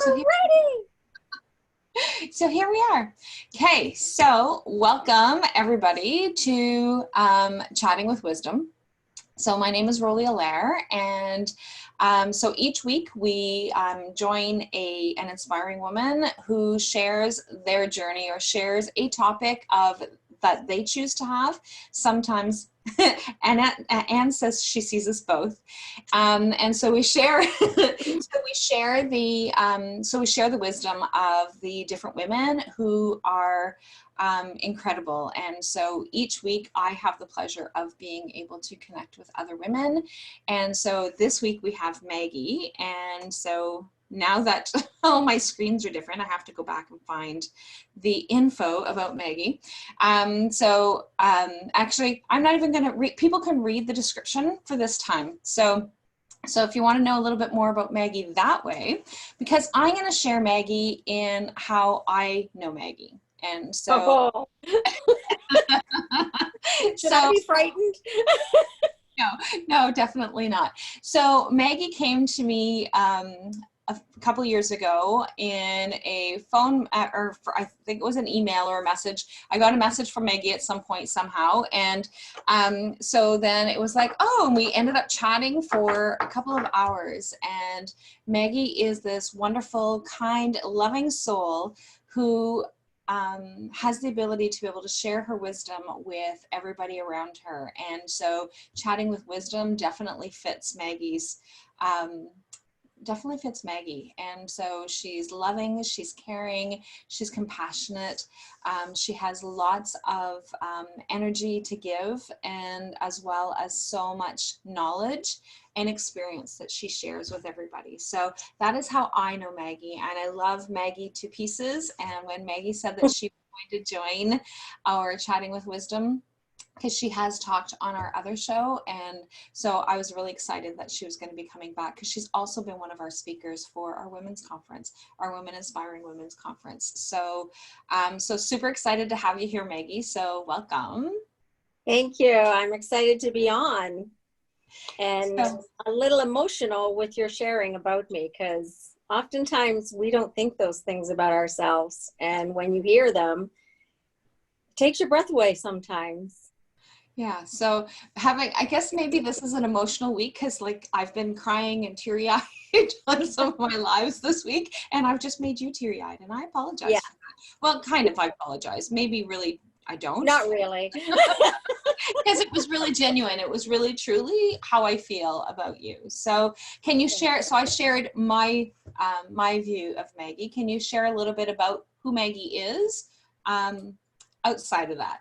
So here we are. Okay, so welcome everybody to Chatting with Wisdom. So my name is Rollie Allaire, and so each week we join an inspiring woman who shares their journey or shares a topic that they choose to have. Sometimes Anne says she sees us both, and so we share. We share the wisdom of the different women who are incredible. And so each week I have the pleasure of being able to connect with other women. And so this week we have Maggie. And so now that all my screens are different, I have to go back and find the info about Maggie. Actually, I'm not even going to read, people can read the description for this time. So if you want to know a little bit more about Maggie that way, because I'm going to share Maggie in how I know Maggie. And so, should I be frightened? No, definitely not. So Maggie came to me a couple years ago in a phone, I think it was an email or a message. I got a message from Maggie at some point somehow. And so then it was like, oh, and we ended up chatting for a couple of hours. And Maggie is this wonderful, kind, loving soul who has the ability to be able to share her wisdom with everybody around her. And so Chatting with Wisdom definitely fits Maggie. And so she's loving, she's caring, she's compassionate. She has lots of energy to give, and as well as so much knowledge and experience that she shares with everybody. So that is how I know Maggie, and I love Maggie to pieces. And when Maggie said that she was going to join our Chatting with Wisdom, because she has talked on our other show, and so I was really excited that she was going to be coming back, because she's also been one of our speakers for our women's conference, our Women Inspiring Women's Conference. So so super excited to have you here, Maggie. So welcome. Thank you. I'm excited to be on, and a little emotional with your sharing about me, because oftentimes we don't think those things about ourselves, and when you hear them, it takes your breath away sometimes. Yeah, so I guess maybe this is an emotional week, because like I've been crying and teary-eyed on some of my lives this week, and I've just made you teary-eyed, and I apologize for that. Well, kind of, I apologize. Maybe really, I don't. Not really. Because it was really genuine. It was really, truly how I feel about you. So can you share, so I shared my, my view of Maggie. Can you share a little bit about who Maggie is outside of that?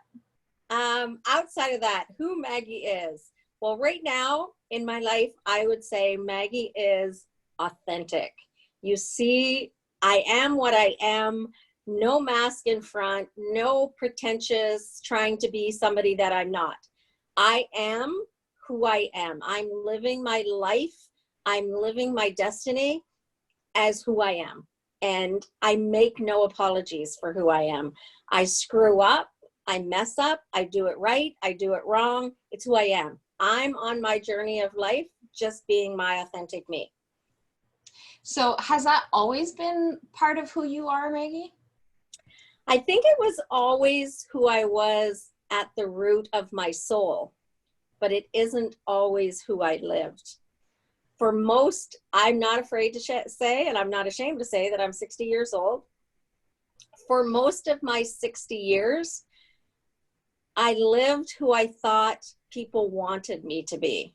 Outside of that, who Maggie is. Well, right now in my life, I would say Maggie is authentic. You see, I am what I am, no mask in front, no pretentious trying to be somebody that I'm not. I am who I am. I'm living my life. I'm living my destiny as who I am. And I make no apologies for who I am. I screw up. I mess up, I do it right, I do it wrong. It's who I am. I'm on my journey of life, just being my authentic me. So has that always been part of who you are, Maggie? I think it was always who I was at the root of my soul, but it isn't always who I lived. For most, I'm not afraid to say, and I'm not ashamed to say that I'm 60 years old. For most of my 60 years, I lived who I thought people wanted me to be.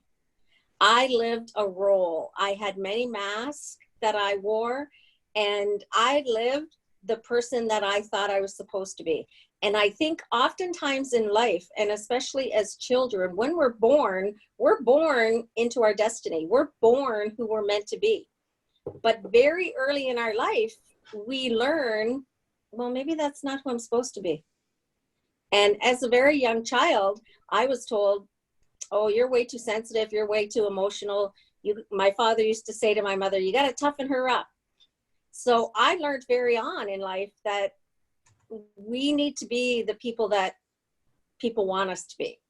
I lived a role. I had many masks that I wore, and I lived the person that I thought I was supposed to be. And I think oftentimes in life, and especially as children, when we're born into our destiny. We're born who we're meant to be. But very early in our life, we learn, well, maybe that's not who I'm supposed to be. And as a very young child, I was told, oh, you're way too sensitive, you're way too emotional. My father used to say to my mother, you got to toughen her up. So I learned very on in life that we need to be the people that people want us to be.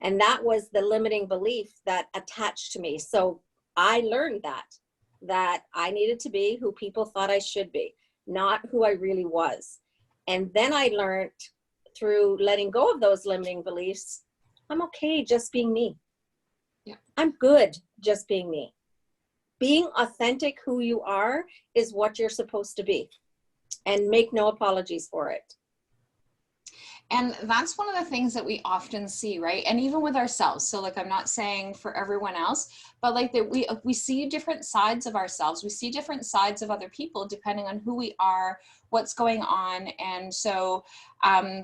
And that was the limiting belief that attached to me. So I learned that. that I needed to be who people thought I should be, not who I really was. And then I learned through letting go of those limiting beliefs, I'm okay just being me. Yeah. I'm good just being me. Being authentic who you are is what you're supposed to be, and make no apologies for it. And that's one of the things that we often see, right? And even with ourselves. So like, I'm not saying for everyone else, but like that we see different sides of ourselves. We see different sides of other people depending on who we are, what's going on. And so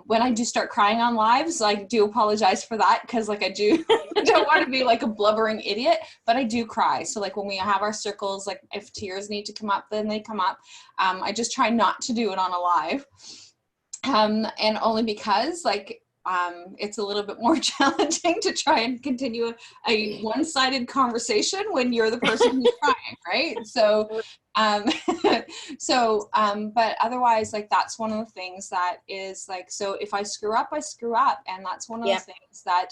when I do start crying on lives, I do apologize for that, because like I don't want to be like a blubbering idiot, but I do cry. So like when we have our circles, like if tears need to come up, then they come up. I just try not to do it on a live. And only because like it's a little bit more challenging to try and continue a one-sided conversation when you're the person who's crying, right? So but otherwise, like that's one of the things that is like, so if I screw up, I screw up, and that's one of the things that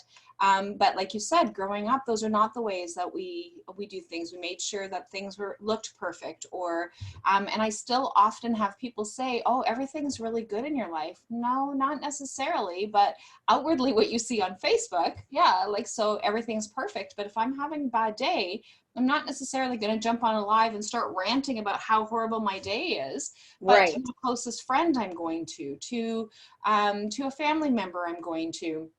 but like you said, growing up, those are not the ways that we do things. We made sure that things looked perfect, or and I still often have people say, oh, everything's really good in your life. No, not necessarily, but outwardly what you see on Facebook, yeah, like, so everything's perfect. But if I'm having a bad day, I'm not necessarily going to jump on a live and start ranting about how horrible my day is. But Right. to my closest friend, I'm going to a family member, I'm going to.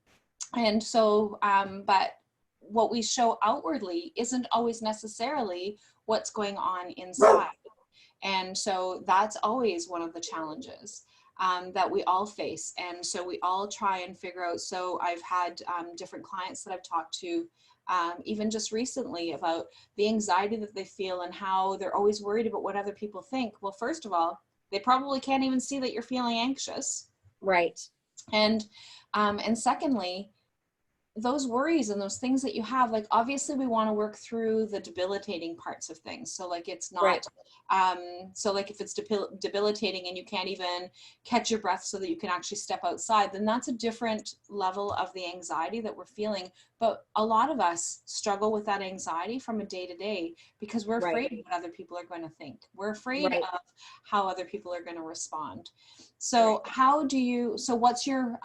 And so, but what we show outwardly isn't always necessarily what's going on inside. And so that's always one of the challenges that we all face. And so we all try and figure out. So I've had different clients that I've talked to, even just recently, about the anxiety that they feel and how they're always worried about what other people think. Well, first of all, they probably can't even see that you're feeling anxious. Right. And secondly, those worries and those things that you have, like, obviously we want to work through the debilitating parts of things. So like, it's not, right. So like if it's debilitating and you can't even catch your breath so that you can actually step outside, then that's a different level of the anxiety that we're feeling. But a lot of us struggle with that anxiety from a day to day because we're afraid of what other people are going to think. We're afraid of how other people are going to respond. So what's your,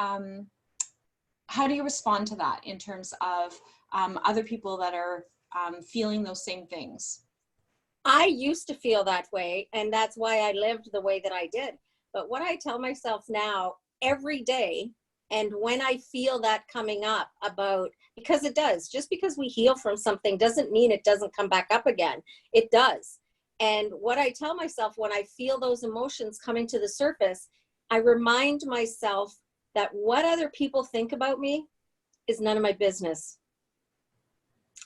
how do you respond to that in terms of other people that are feeling those same things? I used to feel that way, and that's why I lived the way that I did. But what I tell myself now every day, and when I feel that coming up about, because it does, just because we heal from something doesn't mean it doesn't come back up again. It does. And what I tell myself when I feel those emotions coming to the surface, I remind myself that what other people think about me is none of my business.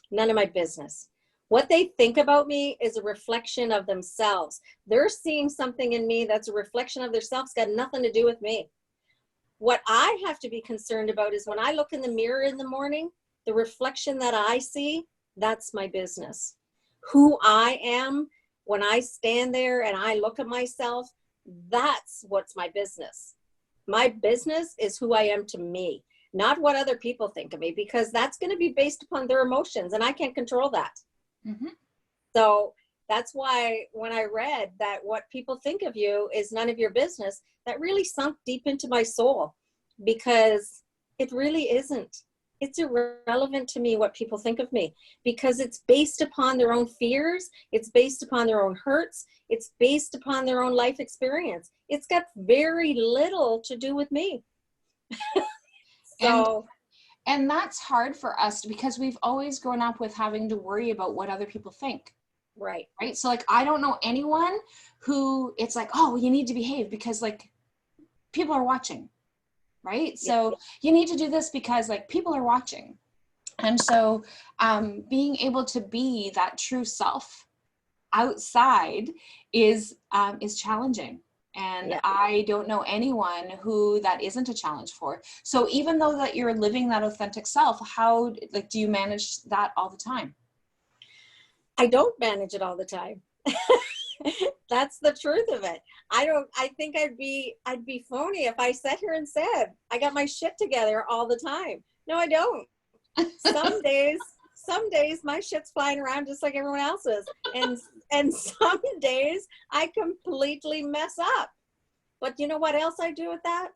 None of my business. What they think about me is a reflection of themselves. They're seeing something in me that's a reflection of themselves, got nothing to do with me. What I have to be concerned about is when I look in the mirror in the morning, the reflection that I see, that's my business. Who I am when I stand there and I look at myself, that's what's my business. My business is who I am to me, not what other people think of me, because that's going to be based upon their emotions, and I can't control that. Mm-hmm. So that's why when I read that what people think of you is none of your business, that really sunk deep into my soul, because it really isn't. It's irrelevant to me what people think of me, because it's based upon their own fears. It's based upon their own hurts. It's based upon their own life experience. It's got very little to do with me. And that's hard for us because we've always grown up with having to worry about what other people think. Right. Right. So like, I don't know anyone who it's like, oh, well, you need to behave because like people are watching. Right. So you need to do this because like people are watching. And so being able to be that true self outside is challenging. And I don't know anyone who that isn't a challenge for. So even though that you're living that authentic self, how, like, do you manage that all the time? I don't manage it all the time. That's the truth of it. I think I'd be phony if I sat here and said, I got my shit together all the time. No, I don't. some days my shit's flying around just like everyone else's. And some days I completely mess up. But you know what else I do with that?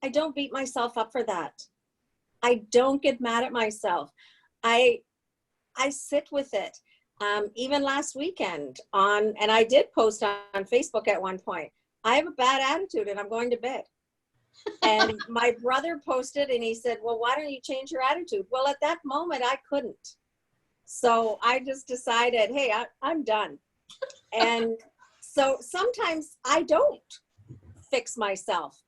I don't beat myself up for that. I don't get mad at myself. I sit with it. Even last weekend and I did post on Facebook at one point, I have a bad attitude and I'm going to bed. And my brother posted and he said, well, why don't you change your attitude? Well, at that moment I couldn't. So I just decided, hey, I'm done. And so sometimes I don't fix myself,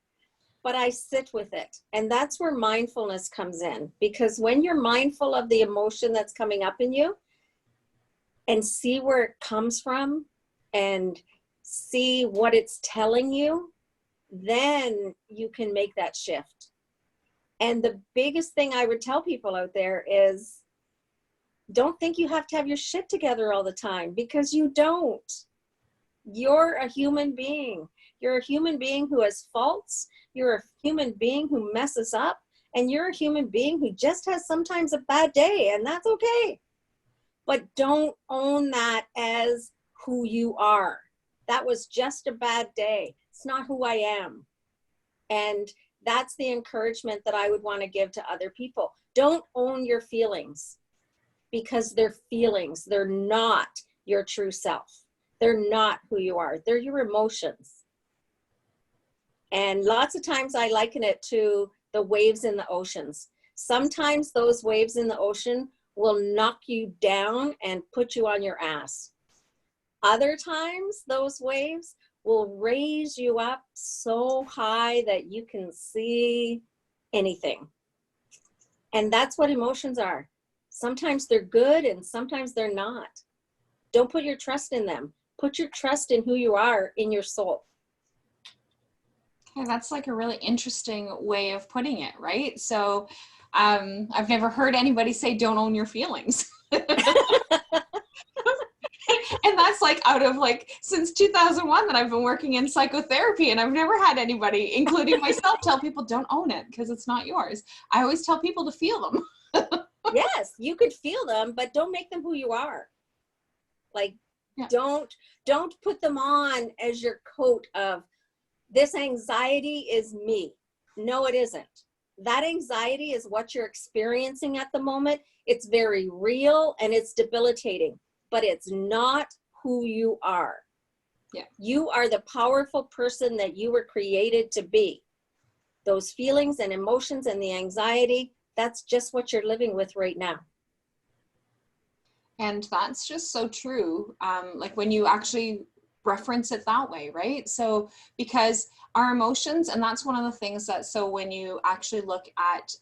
but I sit with it. And that's where mindfulness comes in, because when you're mindful of the emotion that's coming up in you and see where it comes from and see what it's telling you, then you can make that shift. And the biggest thing I would tell people out there is, don't think you have to have your shit together all the time, because you don't. You're a human being. You're a human being who has faults. You're a human being who messes up. And you're a human being who just has sometimes a bad day, and that's okay. But don't own that as who you are. That was just a bad day. It's not who I am. And that's the encouragement that I would want to give to other people. Don't own your feelings, because they're feelings. They're not your true self. They're not who you are. They're your emotions. And lots of times I liken it to the waves in the oceans. Sometimes those waves in the ocean will knock you down and put you on your ass. Other times those waves will raise you up so high that you can see anything. And that's what emotions are. Sometimes they're good and sometimes they're not. Don't put your trust in them. Put your trust in who you are, in your soul. Okay, that's like a really interesting way of putting it, right? So I've never heard anybody say don't own your feelings. And that's like out of like since 2001 that I've been working in psychotherapy, and I've never had anybody, including myself, tell people don't own it because it's not yours. I always tell people to feel them. Yes, you could feel them, but don't make them who you are. Like, yeah. Don't put them on as your coat of, this anxiety is me. No, it isn't. That anxiety is what you're experiencing at the moment. It's very real and it's debilitating, but it's not who you are. Yeah. You are the powerful person that you were created to be. Those feelings and emotions and the anxiety, that's just what you're living with right now. And that's just so true. Like when you actually reference it that way, right? So because our emotions, and that's one of the things that, so when you actually look at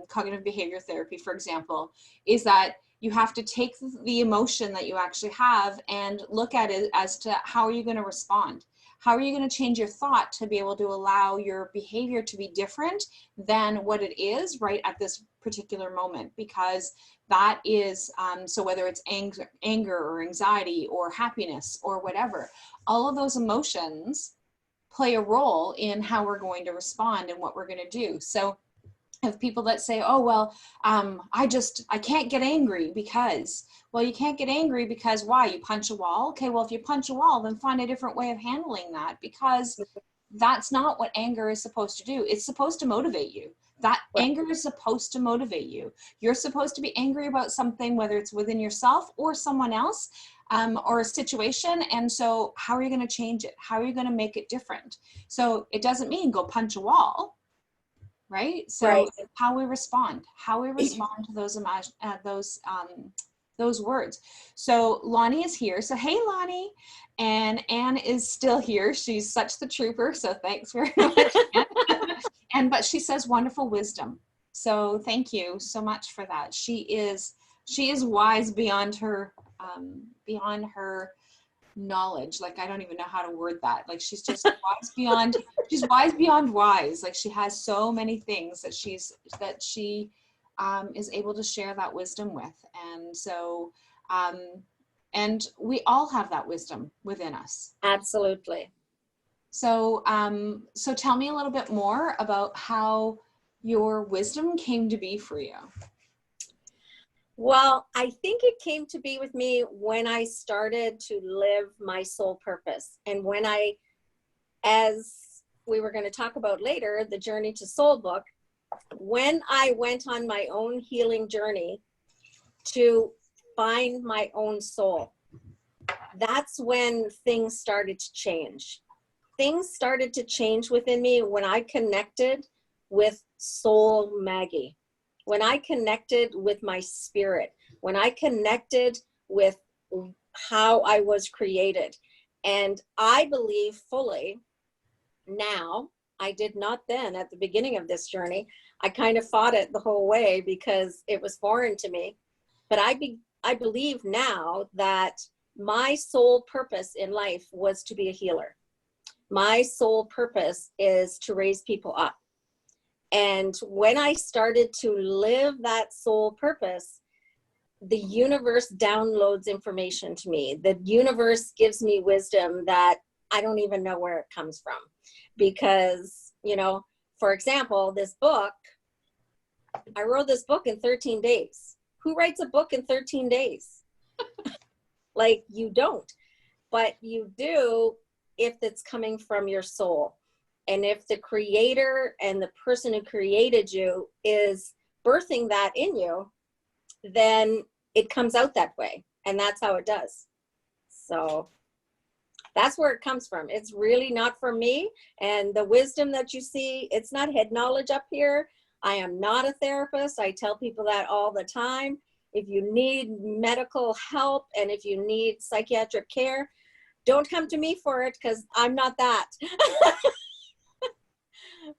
cognitive behavior therapy, for example, is that you have to take the emotion that you actually have and look at it as to how are you going to respond? How are you going to change your thought to be able to allow your behavior to be different than what it is right at this particular moment? Because that is, so whether it's anger or anxiety or happiness or whatever, all of those emotions play a role in how we're going to respond and what we're going to do. So I have people that say, oh, well, I can't get angry because, well, you can't get angry because why? You punch a wall? Okay, well, if you punch a wall, then find a different way of handling that, because that's not what anger is supposed to do. It's supposed to motivate you. That anger is supposed to motivate you. You're supposed to be angry about something, whether it's within yourself or someone else, or a situation. And so how are you going to change it? How are you going to make it different? So it doesn't mean go punch a wall. Right. So how we respond to those words. So Lonnie is here. So, hey, Lonnie. And Anne is still here. She's such the trooper. So thanks very much. But she says wonderful wisdom. So thank you so much for that. She is wise beyond her knowledge. Like, I don't even know how to word that. Like, she's just she's wise beyond wise. Like, she has so many things that she is able to share that wisdom with. And so, and we all have that wisdom within us. Absolutely. So, so tell me a little bit more about how your wisdom came to be for you. Well, I think it came to be with me when I started to live my soul purpose. And when as we were going to talk about later, the Journey to Soul book, when I went on my own healing journey to find my own soul, that's when things started to change. Things started to change within me when I connected with Soul Maggie, when I connected with my spirit, when I connected with how I was created. And I believe fully now, I did not then at the beginning of this journey. I kind of fought it the whole way because it was foreign to me. But I believe now that my sole purpose in life was to be a healer. My sole purpose is to raise people up. And when I started to live that soul purpose, the universe downloads information to me. The universe gives me wisdom that I don't even know where it comes from. Because, you know, for example, this book, I wrote this book in 13 days. Who writes a book in 13 days? Like, you don't. But you do if it's coming from your soul. And if the creator and the person who created you is birthing that in you, then it comes out that way. And that's how it does. So that's where it comes from. It's really not from me. And the wisdom that you see, it's not head knowledge up here. I am not a therapist. I tell people that all the time. If you need medical help and if you need psychiatric care, don't come to me for it because I'm not that.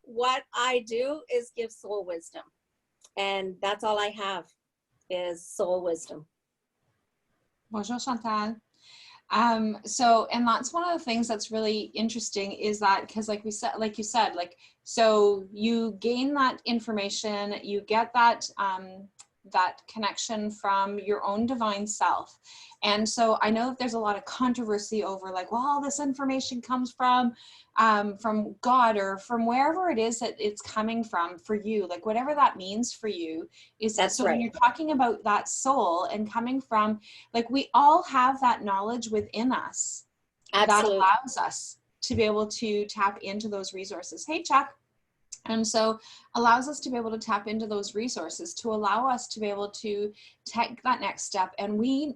What I do is give soul wisdom. And that's all I have is soul wisdom. Bonjour, Chantal. So, and that's one of the things that's really interesting is that, because like you said, so you gain that information, you get that, that connection from your own divine self. And so I know that there's a lot of controversy over like, well, all this information comes from God or from wherever it is that it's coming from for you, like whatever that means for you is. That's so right. When you're talking about that soul and coming from, like, we all have that knowledge within us. Absolutely. That allows us to be able to tap into those resources. Hey, Chuck. And so allows us to be able to tap into those resources to allow us to be able to take that next step. And we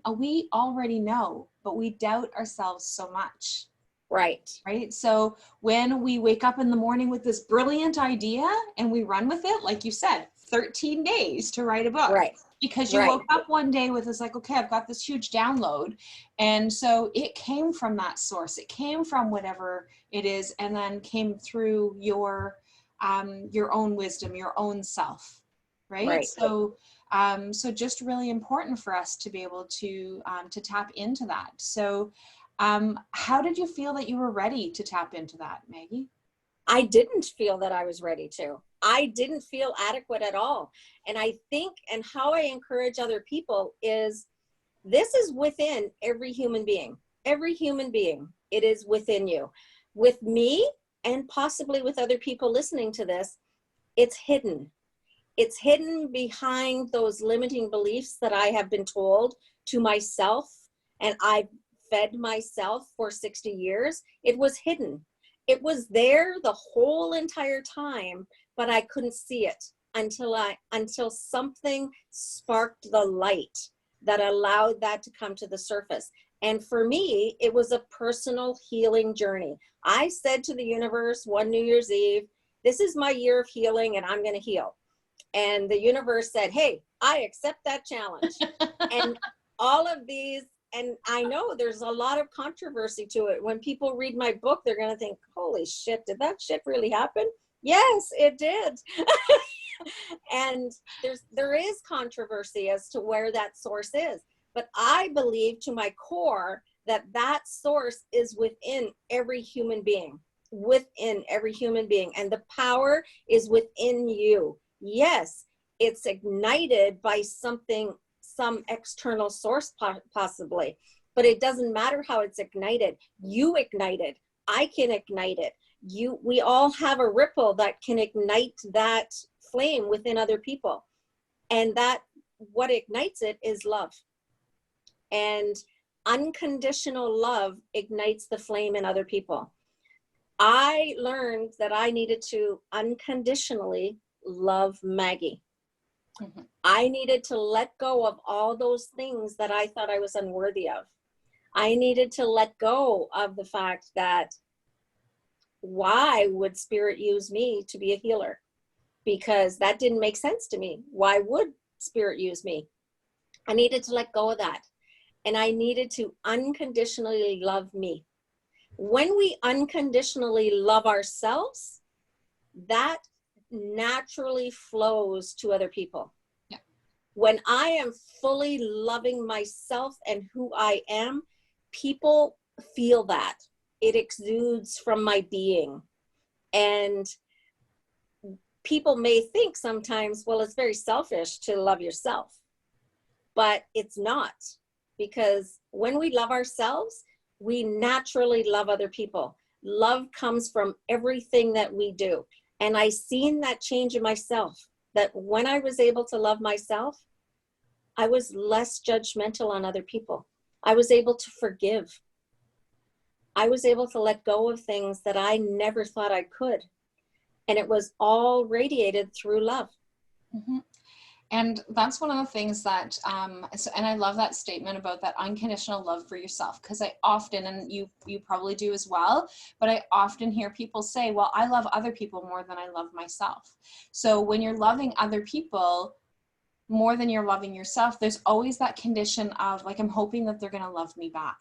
already know, but we doubt ourselves so much. Right. Right. So when we wake up in the morning with this brilliant idea and we run with it, like you said, 13 days to write a book. Right. Because you woke up one day with this like, okay, I've got this huge download. And so it came from that source. It came from whatever it is, and then came through your own wisdom, your own self. Right. So, so just really important for us to be able to tap into that. So, how did you feel that you were ready to tap into that, Maggie? I didn't feel that I was ready to. I didn't feel adequate at all. And I think, and how I encourage other people is, this is within every human being. Every human being, it is within you. With me, and possibly with other people listening to this, it's hidden. It's hidden behind those limiting beliefs that I have been told to myself, and I've fed myself for 60 years. It was hidden. It was there the whole entire time, but I couldn't see it until something sparked the light that allowed that to come to the surface. And for me, it was a personal healing journey. I said to the universe one New Year's Eve, this is my year of healing and I'm going to heal. And the universe said, hey, I accept that challenge. And all of these, and I know there's a lot of controversy to it. When people read my book, they're going to think, holy shit, did that shit really happen? Yes, it did. And there is controversy as to where that source is. But I believe to my core that that source is within every human being, within every human being. And the power is within you. Yes, it's ignited by something, some external source possibly, but it doesn't matter how it's ignited. You ignite it. I can ignite it. We all have a ripple that can ignite that flame within other people. And that what ignites it is love. And unconditional love ignites the flame in other people. I learned that I needed to unconditionally love Maggie. Mm-hmm. I needed to let go of all those things that I thought I was unworthy of. I needed to let go of the fact that why would Spirit use me to be a healer? Because that didn't make sense to me. Why would Spirit use me? I needed to let go of that. And I needed to unconditionally love me. When we unconditionally love ourselves, that naturally flows to other people. Yeah. When I am fully loving myself and who I am, people feel that. It exudes from my being. And people may think sometimes, well, it's very selfish to love yourself. But it's not. Because when we love ourselves, we naturally love other people. Love comes from everything that we do. And I seen that change in myself, that when I was able to love myself, I was less judgmental on other people. I was able to forgive. I was able to let go of things that I never thought I could. And it was all radiated through love. Mm-hmm. And that's one of the things that, and I love that statement about that unconditional love for yourself, because I often, and you probably do as well, but I often hear people say, well, I love other people more than I love myself. So when you're loving other people more than you're loving yourself, there's always that condition of like, I'm hoping that they're going to love me back.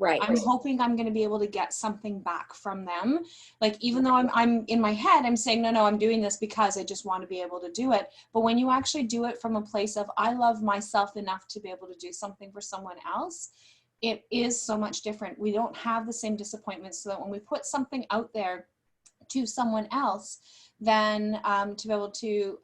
Right. I'm hoping I'm going to be able to get something back from them. Like, even though I'm in my head, I'm saying, no, I'm doing this because I just want to be able to do it. But when you actually do it from a place of, I love myself enough to be able to do something for someone else, it is so much different. We don't have the same disappointments. So that when we put something out there to someone else, then to be able to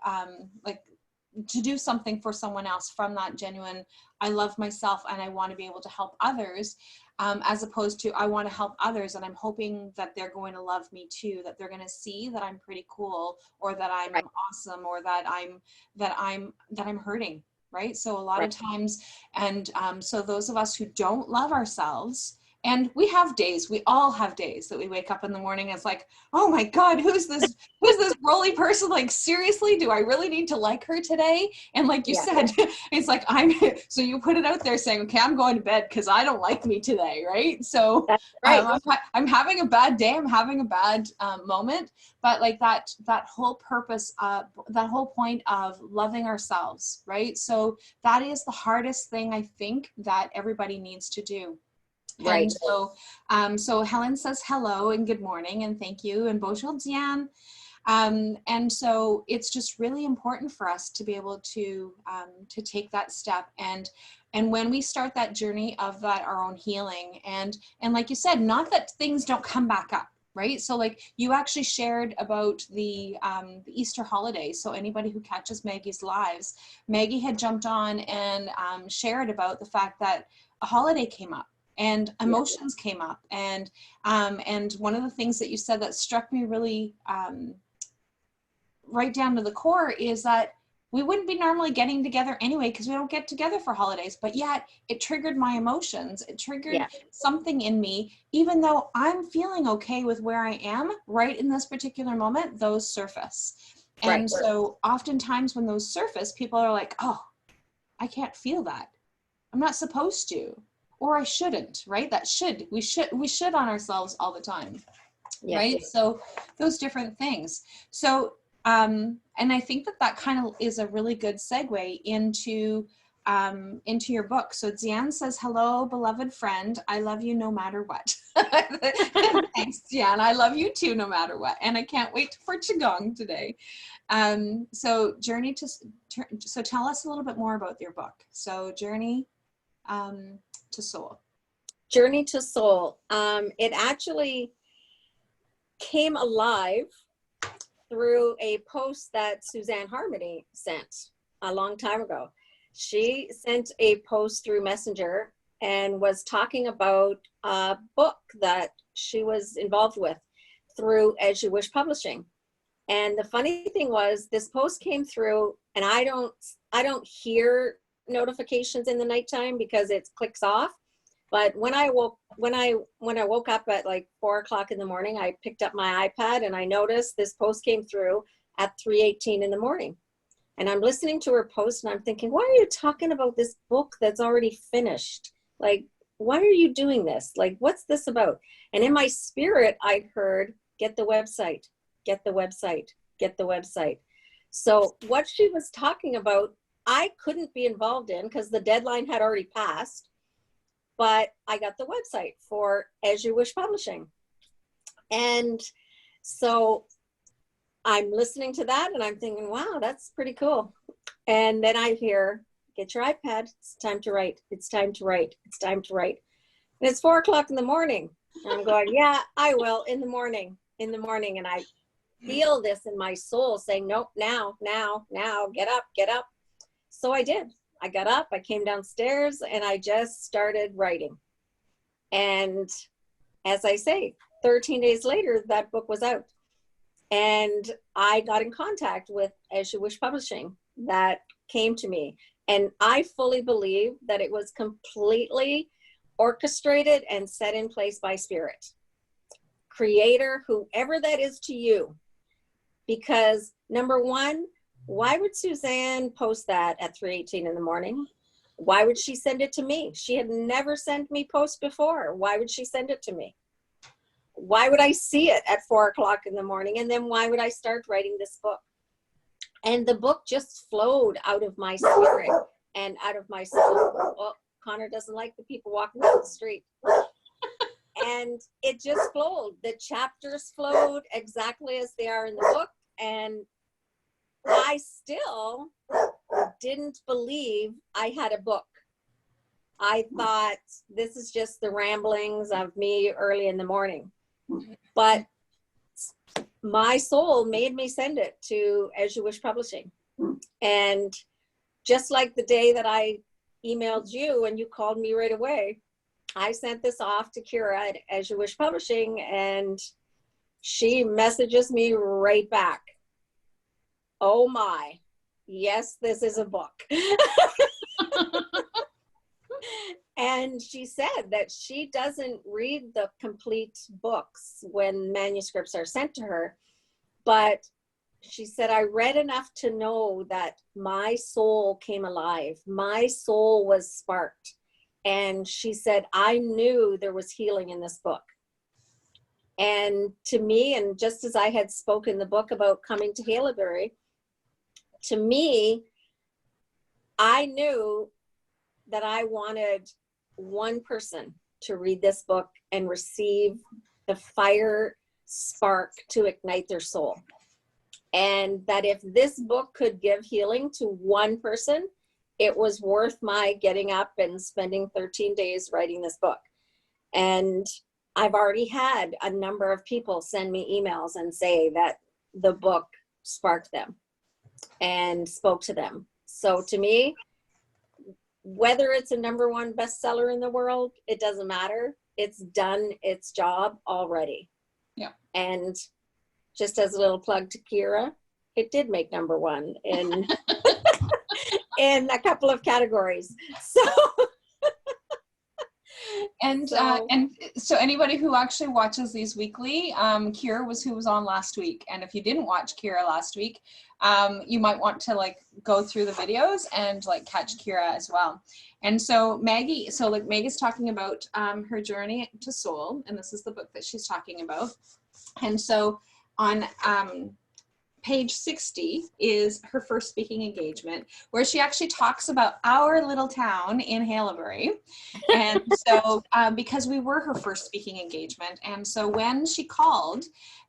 to do something for someone else from that genuine, I love myself and I want to be able to help others, as opposed to I want to help others and I'm hoping that they're going to love me too, that they're going to see that I'm pretty cool, or that I'm awesome, or that I'm hurting, right? So a lot of times, and so those of us who don't love ourselves, and we have days, we all have days that we wake up in the morning and it's like, oh my God, who's this Rollie person? Like, seriously, do I really need to like her today? And like you said, it's like, so you put it out there saying, okay, I'm going to bed because I don't like me today, right? So that's right. I'm having a bad day, I'm having a bad moment, but like that whole purpose, that whole point of loving ourselves, right? So that is the hardest thing I think that everybody needs to do. Right. And so Helen says hello and good morning and thank you and bonjour Diane. And so it's just really important for us to be able to take that step, and when we start that journey of that our own healing, and like you said, not that things don't come back up, right? So like you actually shared about the Easter holiday. So anybody who catches Maggie's lives, Maggie had jumped on and shared about the fact that a holiday came up. And emotions came up, and one of the things that you said that struck me really right down to the core is that we wouldn't be normally getting together anyway because we don't get together for holidays, but yet it triggered my emotions. It triggered something in me, even though I'm feeling okay with where I am right in this particular moment, those surface. And so oftentimes when those surface, people are like, oh, I can't feel that. I'm not supposed to. Or I shouldn't, right? We should on ourselves all the time, right? So those different things. So, and I think that kind of is a really good segue into your book. So Diane says, hello, beloved friend. I love you no matter what. Thanks, Diane. I love you too, no matter what. And I can't wait for Qigong today. So so tell us a little bit more about your book. So Journey to Soul. Journey to Soul. It actually came alive through a post that Suzanne Harmony sent a long time ago. She sent a post through Messenger and was talking about a book that she was involved with through As You Wish Publishing. And the funny thing was, this post came through and I don't hear notifications in the nighttime because it clicks off. But when I woke up at like 4 o'clock in the morning, I picked up my iPad and I noticed this post came through at 3:18 in the morning. And I'm listening to her post and I'm thinking, why are you talking about this book that's already finished? Like, why are you doing this? Like, what's this about? And in my spirit, I heard, get the website, get the website, get the website. So what she was talking about, I couldn't be involved in because the deadline had already passed, but I got the website for As You Wish Publishing. And so I'm listening to that and I'm thinking, wow, that's pretty cool. And then I hear, get your iPad, it's time to write, it's time to write, it's time to write. And it's 4 o'clock in the morning. And I'm going, yeah, I will, in the morning. And I feel this in my soul saying, nope, now, get up. So I did. I got up, I came downstairs, and I just started writing. And as I say, 13 days later, that book was out. And I got in contact with As You Wish Publishing. That came to me. And I fully believe that it was completely orchestrated and set in place by Spirit. Creator, whoever that is to you. Because number one, why would Suzanne post that at 3:18 in the morning? Why would she send it to me? She had never sent me posts before. Why would she send it to me? Why would I see it at 4 o'clock in the morning? And then why would I start writing this book? And the book just flowed out of my spirit and out of my soul. Oh, Connor doesn't like the people walking down the street. And it just flowed. The chapters flowed exactly as they are in the book. And I still didn't believe I had a book. I thought this is just the ramblings of me early in the morning. But my soul made me send it to As You Wish Publishing. And just like the day that I emailed you and you called me right away, I sent this off to Kira at As You Wish Publishing, and she messages me right back. Oh my, yes, this is a book. And she said that she doesn't read the complete books when manuscripts are sent to her, but she said, I read enough to know that my soul came alive. My soul was sparked. And she said, I knew there was healing in this book. And to me, and just as I had spoken the book about coming to Haileybury, to me, I knew that I wanted one person to read this book and receive the fire spark to ignite their soul. And that if this book could give healing to one person, it was worth my getting up and spending 13 days writing this book. And I've already had a number of people send me emails and say that the book sparked them and spoke to them. So to me, whether it's a #1 bestseller in the world, it doesn't matter. It's done its job already. Yeah. And just as a little plug to Kira, it did make #1 in in a couple of categories. So and so anybody who actually watches these weekly, Kira was who was on last week. And if you didn't watch Kira last week, you might want to like go through the videos and like catch Kira as well. And so Maggie, so like Maggie's talking about her journey to soul, and this is the book that she's talking about. And so on page 60 is her first speaking engagement, where she actually talks about our little town in Haileybury. And so because we were her first speaking engagement, and so when she called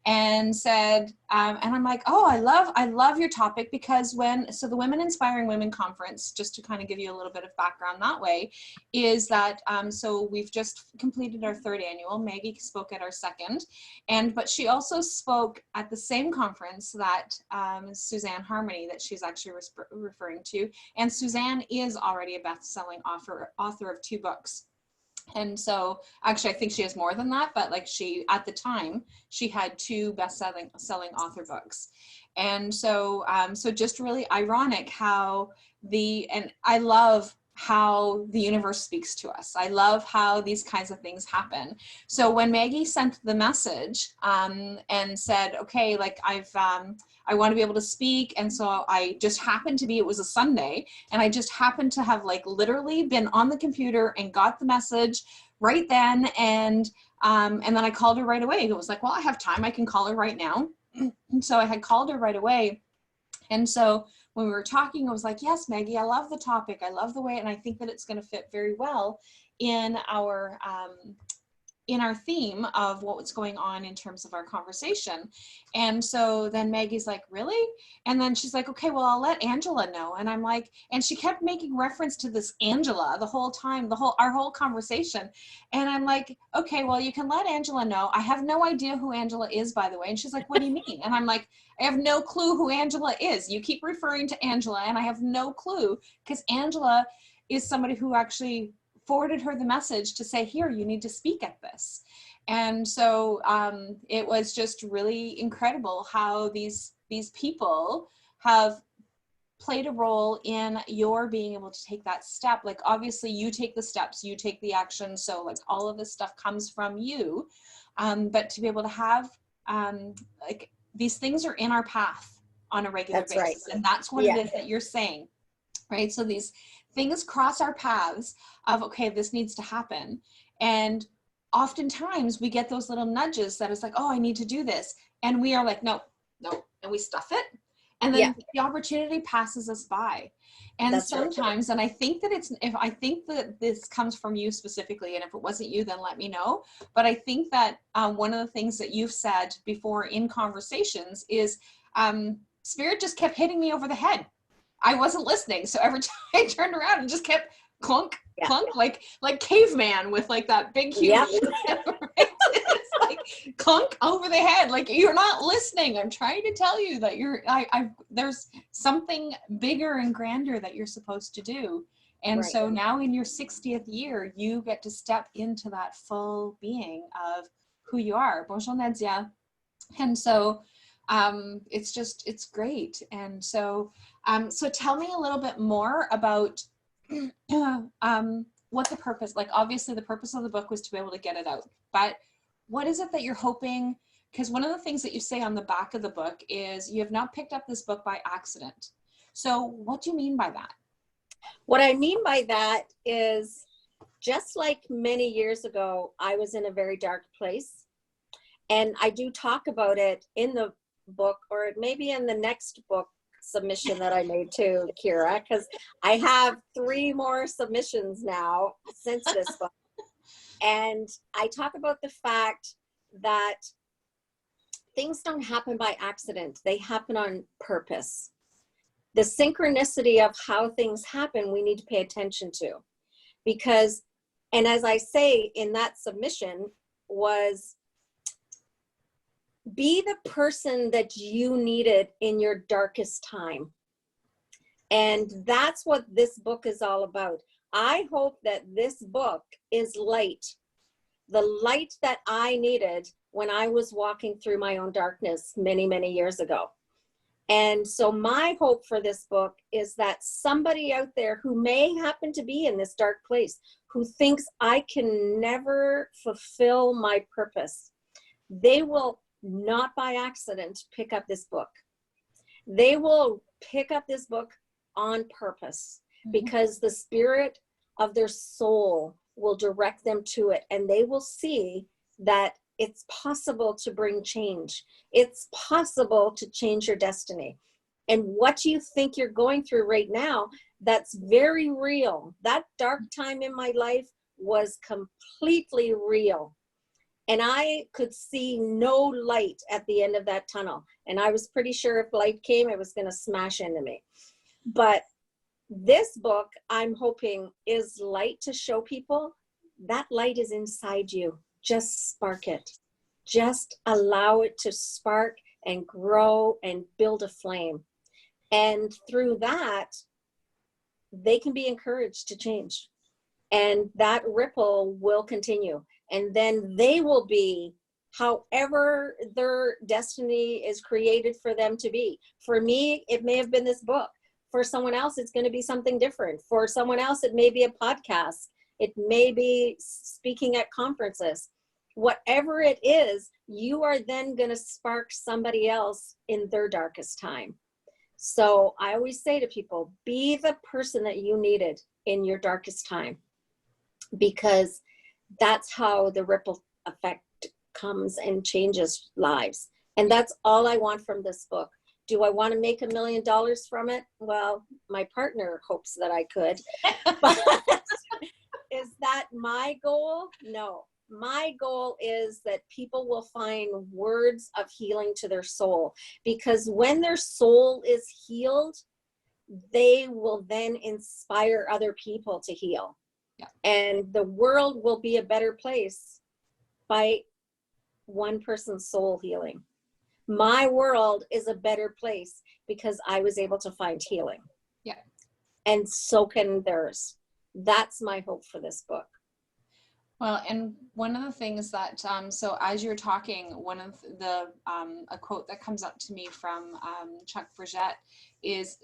and said, and I'm like, oh, I love your topic, because so the Women Inspiring Women Conference, just to kind of give you a little bit of background that way, is that, so we've just completed our 3rd annual. Maggie spoke at our 2nd, but she also spoke at the same conference that Suzanne Harmony, that she's actually referring to. And Suzanne is already a best-selling author of 2 books. And so actually, I think she has more than that, but like at the time, she had 2 selling author books. And so, so just really ironic how and I love how the universe speaks to us. I love how these kinds of things happen. So when Maggie sent the message and said, okay, like I want to be able to speak. And so I just happened to it was a Sunday, and I just happened to have like literally been on the computer and got the message right then. And then I called her right away. It was like, well, I have time. I can call her right now. And so I had called her right away. And so when we were talking, I was like, yes, Maggie, I love the topic. I love the way, and I think that it's going to fit very well in our theme of what's going on in terms of our conversation. And so then Maggie's like, really? And then she's like, okay, well, I'll let Angela know. And I'm like, and she kept making reference to this Angela the whole time, our whole conversation. And I'm like, okay, well, you can let Angela know. I have no idea who Angela is, by the way. And she's like, what do you mean? And I'm like, I have no clue who Angela is. You keep referring to Angela, and I have no clue, because Angela is somebody who actually forwarded her the message to say, here, you need to speak at this. And so it was just really incredible how these people have played a role in your being able to take that step. Like, obviously you take the steps, you take the action. So like all of this stuff comes from you. But to be able to have like these things are in our path on a regular basis. Right. And that's what it is that you're saying, right? So these things cross our paths of, okay, this needs to happen. And oftentimes we get those little nudges that is like, oh, I need to do this. And we are like, no. And we stuff it. And then the opportunity passes us by. And that's sometimes, right. And I think that this comes from you specifically, and if it wasn't you, then let me know. But I think that one of the things that you've said before in conversations is Spirit just kept hitting me over the head. I wasn't listening. So every time I turned around, it just kept clunk, clunk, like caveman with like that big huge, it's like clunk over the head. Like, you're not listening. I'm trying to tell you that there's something bigger and grander that you're supposed to do. And so now in your 60th year, you get to step into that full being of who you are. Bonjour, Nadia. And so it's great. And so so tell me a little bit more about what the purpose, like obviously the purpose of the book was to be able to get it out, but what is it that you're hoping? Because one of the things that you say on the back of the book is you have not picked up this book by accident. So what do you mean by that? What I mean by that is, just like many years ago, I was in a very dark place, and I do talk about it in the book, or maybe in the next book submission that I made to Kira, because I have 3 more submissions now since this book. And I talk about the fact that things don't happen by accident. They happen on purpose. The synchronicity of how things happen, we need to pay attention to. Because, and as I say in that submission, was be the person that you needed in your darkest time. And that's what this book is all about. I hope that this book is light, the light that I needed when I was walking through my own darkness many, many years ago. And so my hope for this book is that somebody out there who may happen to be in this dark place, who thinks I can never fulfill my purpose, they will not by accident pick up this book. They will pick up this book on purpose, because the spirit of their soul will direct them to it, and they will see that it's possible to bring change. It's possible to change your destiny. And what you think you're going through right now, that's very real. That dark time in my life was completely real. And I could see no light at the end of that tunnel. And I was pretty sure if light came, it was going to smash into me. But this book, I'm hoping, is light to show people that light is inside you. Just spark it. Just allow it to spark and grow and build a flame. And through that, they can be encouraged to change. And that ripple will continue. And then they will be however their destiny is created for them to be. For me, it may have been this book. For someone else, it's going to be something different. For someone else, it may be a podcast. It may be speaking at conferences. Whatever it is, you are then going to spark somebody else in their darkest time. So I always say to people, be the person that you needed in your darkest time, because that's how the ripple effect comes and changes lives. And that's all I want from this book. Do I want to make $1 million from it? Well, my partner hopes that I could. But is that my goal? No. My goal is that people will find words of healing to their soul, because when their soul is healed, they will then inspire other people to heal. Yeah. And the world will be a better place by one person's soul healing. My world is a better place because I was able to find healing. Yeah. And so can theirs. That's my hope for this book. Well, and one of the things that, so as you're talking, one of the, a quote that comes up to me from Chuck Bridgette is,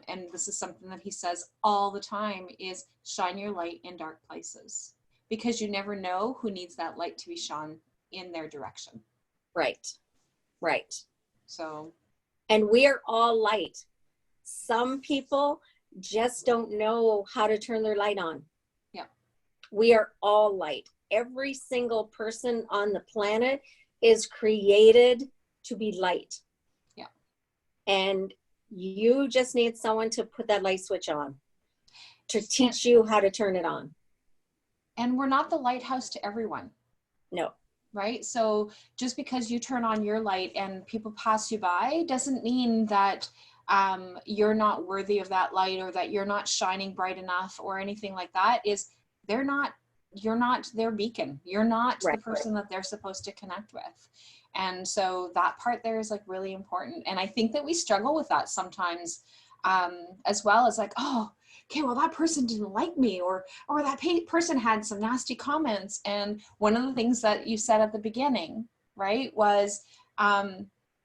and this is something that he says all the time, is shine your light in dark places, because you never know who needs that light to be shone in their direction. Right. Right. So. And we are all light. Some people just don't know how to turn their light on. Yeah. We are all light. Every single person on the planet is created to be light. Yeah. And you just need someone to put that light switch on, to teach you how to turn it on. And we're not the lighthouse to everyone. No. Right? So just because you turn on your light and people pass you by doesn't mean that you're not worthy of that light, or that you're not shining bright enough or anything like that. You're not their beacon. You're not right, the person that they're supposed to connect with. And so that part there is like really important. And I think that we struggle with that sometimes, as well as like, oh, okay, well, that person didn't like me, or that person had some nasty comments. And one of the things that you said at the beginning, right, was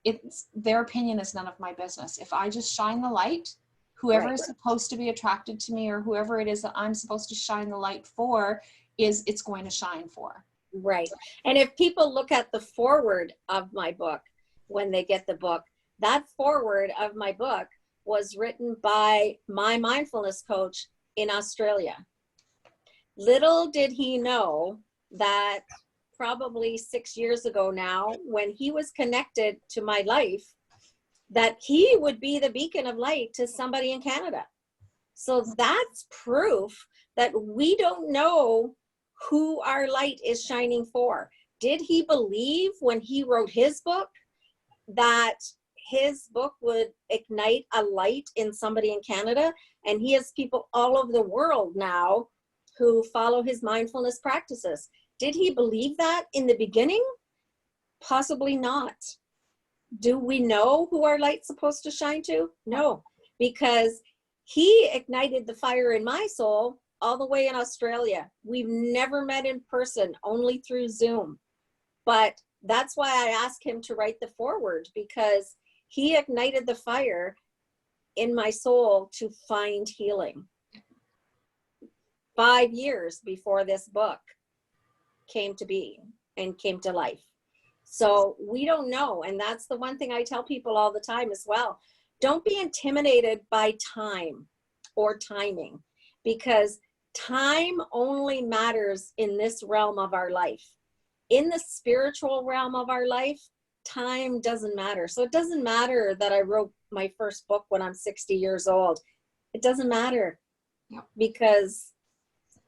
it's their opinion is none of my business. If I just shine the light, whoever is supposed to be attracted to me, or whoever it is that I'm supposed to shine the light for, it's going to shine for. Right. And if people look at the foreword of my book, when they get the book, that foreword of my book was written by my mindfulness coach in Australia. Little did he know that probably 6 years ago now, when he was connected to my life, that he would be the beacon of light to somebody in Canada. So that's proof that we don't know who our light is shining for. Did he believe when he wrote his book that his book would ignite a light in somebody in Canada? And he has people all over the world now who follow his mindfulness practices. Did he believe that in the beginning? Possibly not. Do we know who our light's supposed to shine to? No, because he ignited the fire in my soul all the way in Australia. We've never met in person, only through Zoom. But that's why I asked him to write the foreword, because he ignited the fire in my soul to find healing. 5 years before this book came to be and came to life. So we don't know. And that's the one thing I tell people all the time as well. Don't be intimidated by time or timing, because time only matters in this realm of our life. In the spiritual realm of our life, time doesn't matter. So it doesn't matter that I wrote my first book when I'm 60 years old. It doesn't matter, because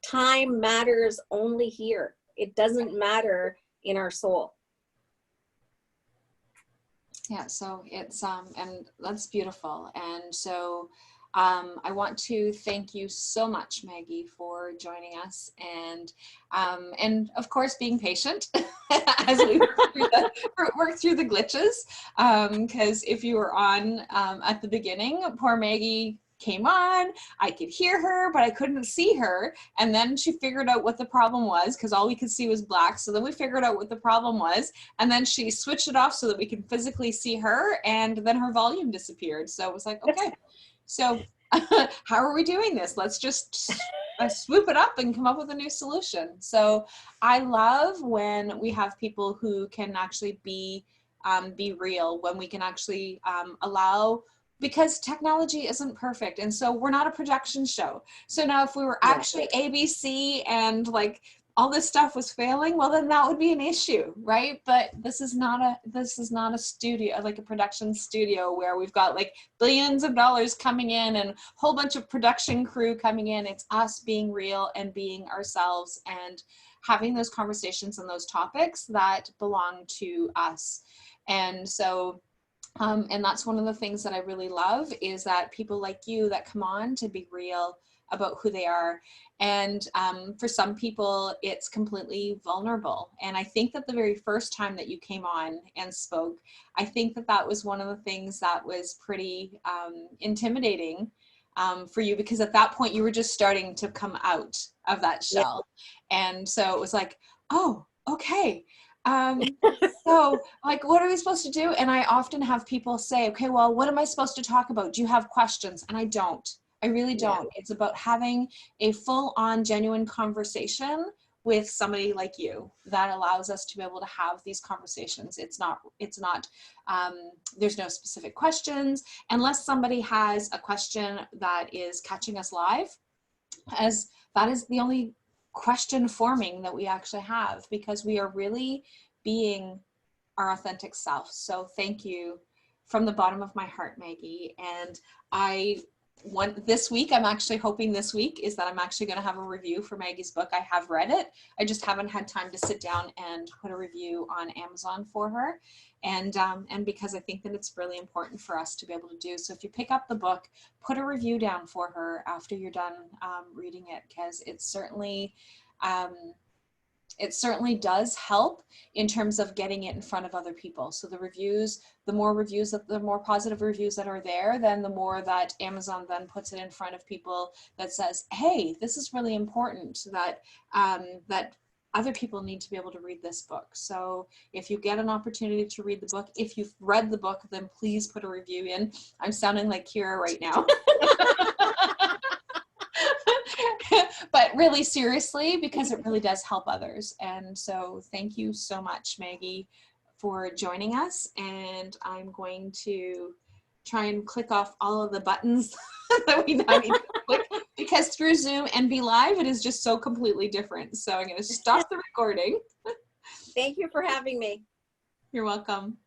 time matters only here. It doesn't matter in our soul. Yeah, so it's, and that's beautiful. And so I want to thank you so much, Maggie, for joining us, and of course being patient as we work through the glitches. Because if you were on at the beginning, poor Maggie came on, I could hear her, but I couldn't see her. And then she figured out what the problem was, because all we could see was black. So then we figured out what the problem was. And then she switched it off so that we could physically see her. And then her volume disappeared. So it was like, okay, so how are we doing this? Let's just swoop it up and come up with a new solution. So I love when we have people who can actually be real, when we can actually allow, because technology isn't perfect. And so we're not a production show. So now if we were actually ABC and like all this stuff was failing, well, then that would be an issue, right? But this is not a studio, like a production studio where we've got like billions of dollars coming in and a whole bunch of production crew coming in. It's us being real and being ourselves and having those conversations on those topics that belong to us. And so, and that's one of the things that I really love, is that people like you that come on to be real about who they are. And for some people, it's completely vulnerable. And I think that the very first time that you came on and spoke, I think that that was one of the things that was pretty intimidating for you, because at that point you were just starting to come out of that shell. And so it was like, oh, okay. So like, what are we supposed to do? And I often have people say, okay, well, what am I supposed to talk about? Do you have questions? And I don't. I really don't. It's about having a full-on genuine conversation with somebody like you that allows us to be able to have these conversations. It's not, there's no specific questions unless somebody has a question that is catching us live, as that is the only question forming that we actually have, because we are really being our authentic self. So thank you from the bottom of my heart, Maggie. And this week, I'm actually hoping this week is that I'm actually going to have a review for Maggie's book. I have read it. I just haven't had time to sit down and put a review on Amazon for her. And because I think that it's really important for us to be able to do. So if you pick up the book, put a review down for her after you're done reading it, because it certainly does help in terms of getting it in front of other people. So the more positive reviews that are there, then the more that Amazon then puts it in front of people that says, hey, this is really important, that other people need to be able to read this book. So if you get an opportunity to read the book, if you've read the book, then please put a review in. I'm sounding like Kira right now. But really seriously, because it really does help others. And so thank you so much, Maggie, for joining us. And I'm going to try and click off all of the buttons that we now need to click, because through Zoom and Be Live, it is just so completely different. So I'm going to stop the recording. Thank you for having me. You're welcome.